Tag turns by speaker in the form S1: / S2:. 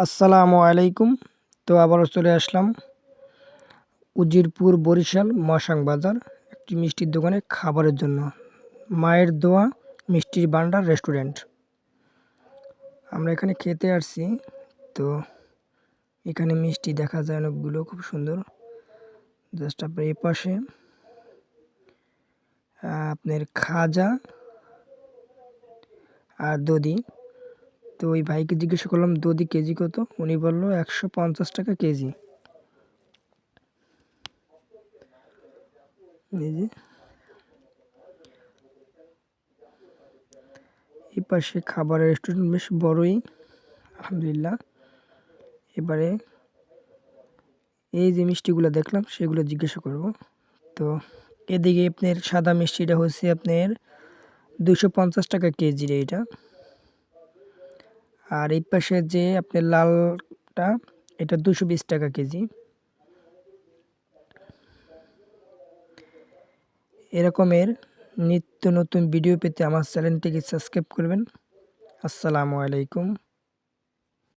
S1: আসসালামু আলাইকুম। তো আবারও চলে আসলাম উজিরপুর বরিশাল মহাসং বাজার একটি মিষ্টির দোকানে খাবারের জন্য। মায়ের দোয়া মিষ্টির ভান্ডার রেস্টুরেন্ট। আমরা এখানে খেতে আসছি। তো এখানে মিষ্টি দেখা যায় অনেকগুলো, খুব সুন্দর। জাস্ট আপনার এই পাশে আপনার খাজা আর দধি। তো ওই ভাইকে জিজ্ঞাসা করলাম দধি কেজি কত, উনি বললো 150 টাকা কেজি। এই যে এই পাশে খাবারের রেস্টুরেন্ট বেশ বড়ই, আলহামদুলিল্লাহ। এবারে এই যে মিষ্টিগুলো দেখলাম সেগুলো জিজ্ঞাসা করব। তো এদিকে আপনার সাদা মিষ্টিটা হচ্ছে আপনার 250 টাকা কেজি এটা। আর এই পাশে যে আপনার লালটা, এটা 220 টাকা কেজি। এরকমের নিত্য নতুন ভিডিও পেতে আমার চ্যানেলটিকে সাবস্ক্রাইব করবেন। আসসালামু আলাইকুম।